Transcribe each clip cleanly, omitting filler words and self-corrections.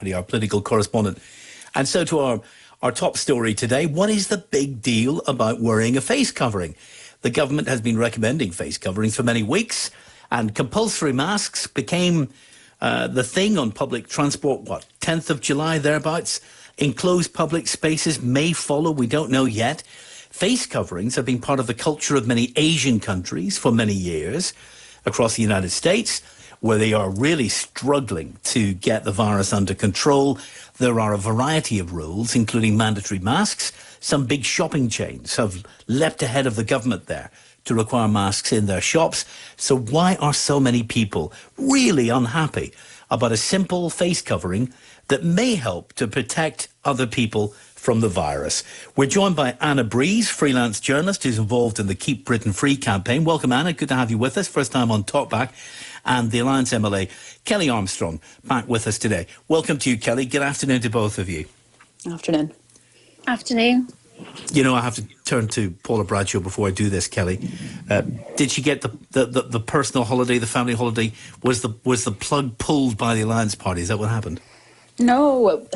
our political correspondent. And so to our top story today, what is the big deal about wearing a face covering? The government has been recommending face coverings for many weeks, and compulsory masks became the thing on public transport, 10th of July, thereabouts. Enclosed public spaces may follow, we don't know yet. Face coverings have been part of the culture of many Asian countries for many years across the United States, where they are really struggling to get the virus under control. There are a variety of rules, including mandatory masks. Some big shopping chains have leapt ahead of the government there to require masks in their shops. So why are so many people really unhappy about a simple face covering that may help to protect other people from the virus? We're joined by Anna Brees, freelance journalist who's involved in the Keep Britain Free campaign. Welcome, Anna. Good to have you with us. First time on Talkback. And the Alliance MLA, Kelly Armstrong, back with us today. Welcome to you, Kelly. Good afternoon to both of you. Afternoon. Afternoon. You know, I have to turn to Paula Bradshaw before I do this, Kelly. Did she get the personal holiday, the family holiday? Was the plug pulled by the Alliance Party? Is that what happened? No,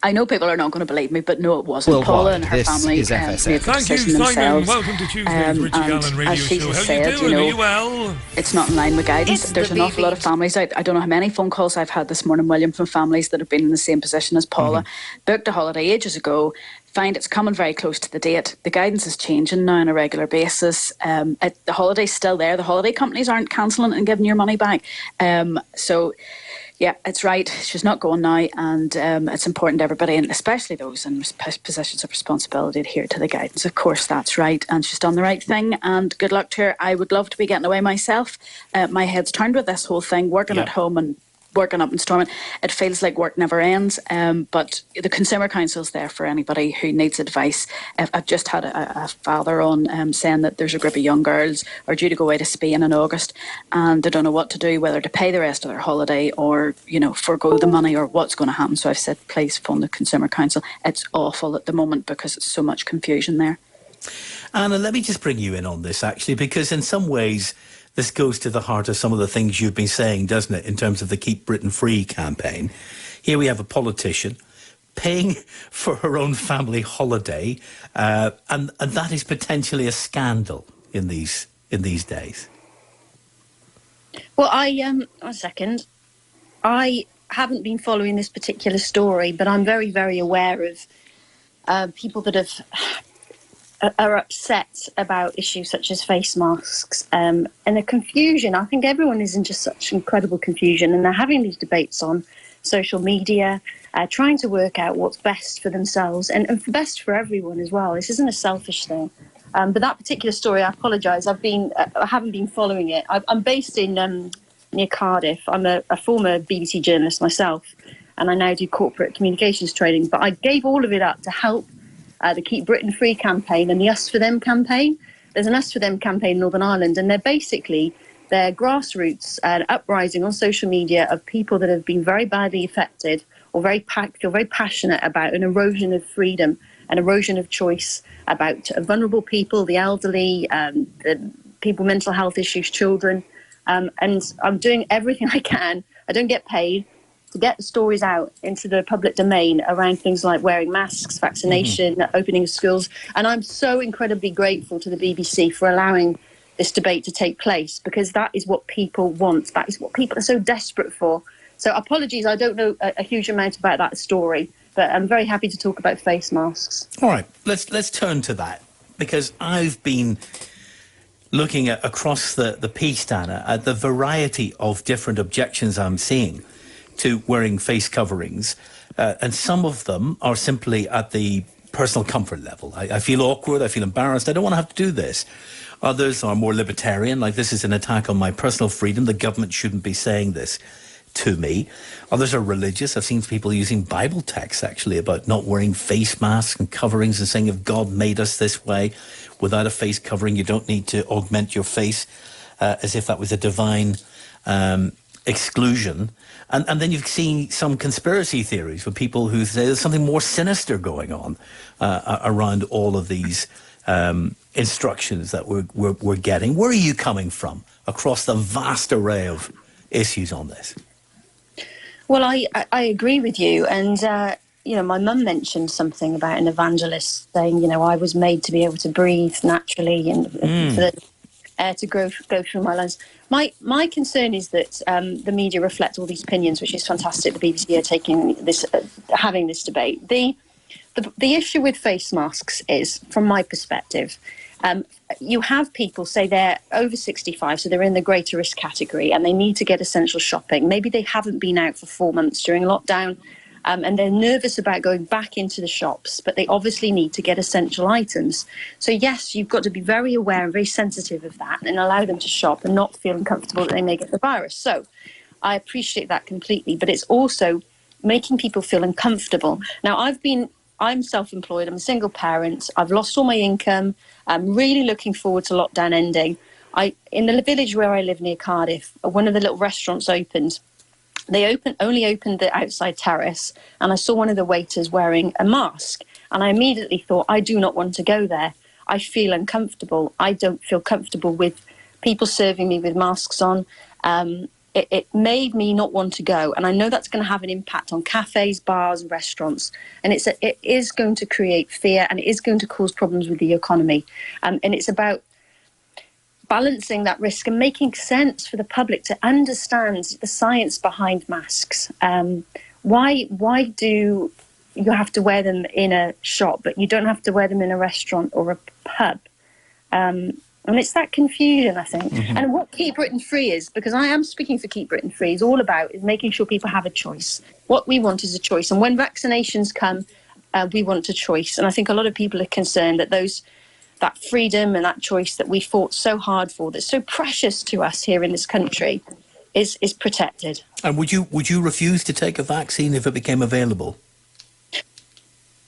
I know people are not going to believe me, but no, it wasn't. Well, Paula and her this family is made the Thank you, decision Simon. themselves. Welcome to Tuesday's Richie Gallen radio show. How Said, you doing? you know, Are you well? It's not in line with guidance. It's There's an awful lot of families out. I don't know how many phone calls I've had this morning, William, from families that have been in the same position as Paula. Booked a holiday ages ago, find it's coming very close to the date. The guidance is changing now on a regular basis. The holiday's still there. The holiday companies aren't cancelling and giving your money back. So... yeah, it's right. She's not going now, and it's important to everybody, and especially those in positions of responsibility, to adhere to the guidance. Of course, that's right, and she's done the right thing, and good luck to her. I would love to be getting away myself. My head's turned with this whole thing, working at home and working up in Stormont. It feels like work never ends, but the Consumer Council's there for anybody who needs advice. I've just had a father on saying that there's a group of young girls are due to go away to Spain in August, and they don't know what to do, whether to pay the rest of their holiday or, you know, forgo the money, or what's going to happen. So I've said, please phone the Consumer Council. It's awful at the moment because it's so much confusion there. Anna, let me just bring you in on this, actually, because in some ways this goes to the heart of some of the things you've been saying, doesn't it, in terms of the Keep Britain Free campaign. Here we have a politician paying for her own family holiday, and that is potentially a scandal in these days. Well, one second. I haven't been following this particular story, but I'm very, very aware of people that are upset about issues such as face masks, and the confusion. I think everyone is in just such incredible confusion, and they're having these debates on social media, trying to work out what's best for themselves and best for everyone as well. This isn't a selfish thing. But that particular story, I apologise, I haven't been following it. I'm based in near Cardiff. I'm a former BBC journalist myself, and I now do corporate communications training, but I gave all of it up to help the Keep Britain Free campaign and the Us For Them campaign. There's an Us For Them campaign in Northern Ireland, and they're grassroots uprising on social media of people that have been very badly affected or feel very passionate about an erosion of freedom, an erosion of choice, about vulnerable people, the elderly, the people with mental health issues, children. And I'm doing everything I can. I don't get paid, to get the stories out into the public domain around things like wearing masks, vaccination, opening of schools. And I'm so incredibly grateful to the BBC for allowing this debate to take place, because that is what people want. That is what people are so desperate for. So apologies, I don't know a huge amount about that story, but I'm very happy to talk about face masks. All right, let's turn to that, because I've been looking at across the piece, Anna, at the variety of different objections I'm seeing to wearing face coverings, and some of them are simply at the personal comfort level. I feel awkward, I feel embarrassed, I don't want to have to do this. Others are more libertarian, like this is an attack on my personal freedom, the government shouldn't be saying this to me. Others are religious. I've seen people using Bible texts actually about not wearing face masks and coverings and saying if God made us this way, without a face covering you don't need to augment your face, as if that was a divine exclusion. And then you've seen some conspiracy theories for people who say there's something more sinister going on around all of these instructions that we're getting. Where are you coming from across the vast array of issues on this? Well, I agree with you. And, my mum mentioned something about an evangelist saying, I was made to be able to breathe naturally and for the air to go through my lungs. My concern is that the media reflect all these opinions, which is fantastic. The BBC are taking this, having this debate. The issue with face masks is, from my perspective, you have people say they're over 65, so they're in the greater risk category, and they need to get essential shopping. Maybe they haven't been out for 4 months during lockdown, and they're nervous about going back into the shops, but they obviously need to get essential items. So yes, you've got to be very aware and very sensitive of that and allow them to shop and not feel uncomfortable that they may get the virus. So I appreciate that completely, but it's also making people feel uncomfortable. Now, I'm self-employed, I'm a single parent, I've lost all my income, I'm really looking forward to lockdown ending. In the village where I live near Cardiff, one of the little restaurants opened. They only opened the outside terrace, and I saw one of the waiters wearing a mask, and I immediately thought, I do not want to go there. I feel uncomfortable. I don't feel comfortable with people serving me with masks on. It made me not want to go. And I know that's going to have an impact on cafes, bars and restaurants. And it is going to create fear, and it is going to cause problems with the economy. And it's about balancing that risk and making sense for the public to understand the science behind masks. Why do you have to wear them in a shop, but you don't have to wear them in a restaurant or a pub? And it's that confusion, I think. Mm-hmm. And what Keep Britain Free is, because I am speaking for Keep Britain Free, is all about is making sure people have a choice. What we want is a choice. And when vaccinations come, we want a choice. And I think a lot of people are concerned that that freedom and that choice that we fought so hard for, that's so precious to us here in this country, is protected. And would you refuse to take a vaccine if it became available?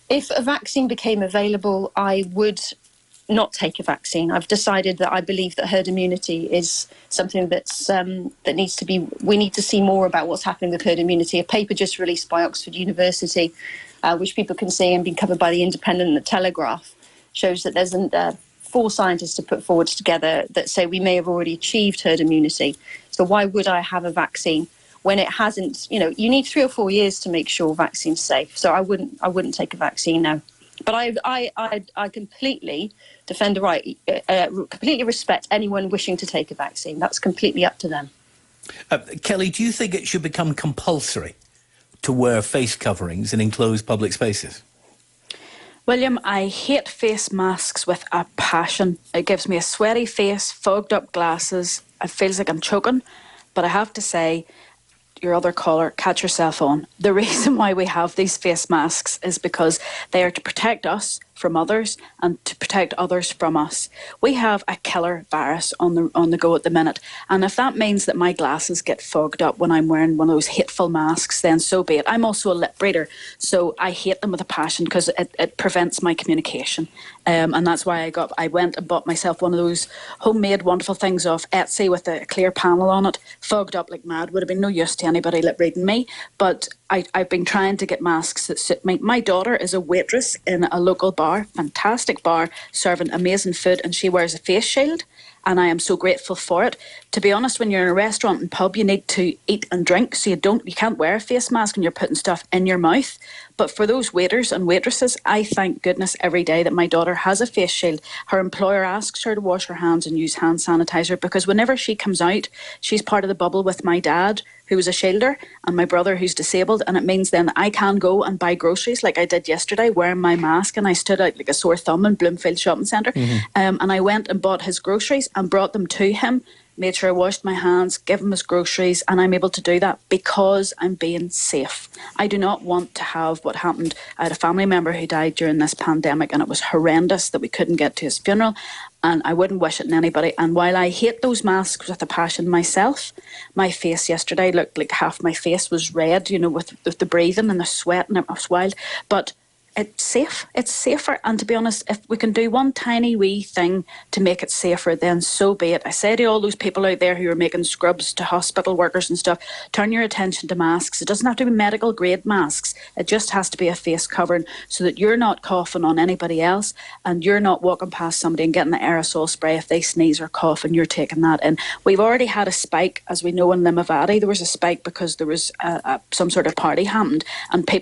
If a vaccine became available, I would not take a vaccine. I've decided that I believe that herd immunity is something that's that needs to be. We need to see more about what's happening with herd immunity. A paper just released by Oxford University, which people can see and been covered by the Independent and the Telegraph, shows that there's 4 scientists to put forward together that say we may have already achieved herd immunity. So why would I have a vaccine when it hasn't? You need 3 or 4 years to make sure vaccine's safe. So I wouldn't take a vaccine now. But I completely defend the right, completely respect anyone wishing to take a vaccine. That's completely up to them. Kelly, do you think it should become compulsory to wear face coverings in enclosed public spaces? William, I hate face masks with a passion. It gives me a sweaty face, fogged up glasses. It feels like I'm choking. But I have to say, your other caller, catch yourself on. The reason why we have these face masks is because they are to protect us from others and to protect others from us. We have a killer virus on the go at the minute, and if that means that my glasses get fogged up when I'm wearing one of those hateful masks, then so be it. I'm also a lip reader, so I hate them with a passion because it prevents my communication, and that's why I went and bought myself one of those homemade wonderful things off Etsy with a clear panel on it, fogged up like mad. Would have been no use to anybody lip reading me, but I've been trying to get masks that suit me. My daughter is a waitress in a local bar, fantastic bar, serving amazing food, and she wears a face shield, and I am so grateful for it. To be honest, when you're in a restaurant and pub, you need to eat and drink, so you can't wear a face mask and you're putting stuff in your mouth. But for those waiters and waitresses, I thank goodness every day that my daughter has a face shield. Her employer asks her to wash her hands and use hand sanitizer, because whenever she comes out, she's part of the bubble with my dad, who is a shielder, and my brother, who's disabled, and it means then I can go and buy groceries like I did yesterday, wearing my mask, and I stood out like a sore thumb in Bloomfield Shopping Centre, and I went and bought his groceries and brought them to him, made sure I washed my hands, give him his groceries, and I'm able to do that because I'm being safe. I do not want to have what happened. I had a family member who died during this pandemic, and it was horrendous that we couldn't get to his funeral, and I wouldn't wish it on anybody. And while I hate those masks with a passion myself, my face yesterday looked like half my face was red, with the breathing and the sweat, and it was wild. But it's safe. It's safer. And to be honest, if we can do one tiny wee thing to make it safer, then so be it. I say to all those people out there who are making scrubs to hospital workers and stuff, turn your attention to masks. It doesn't have to be medical grade masks. It just has to be a face covering so that you're not coughing on anybody else and you're not walking past somebody and getting the aerosol spray. If they sneeze or cough and you're taking that in. We've already had a spike, as we know, in Limavady. There was a spike because there was some sort of party happened and people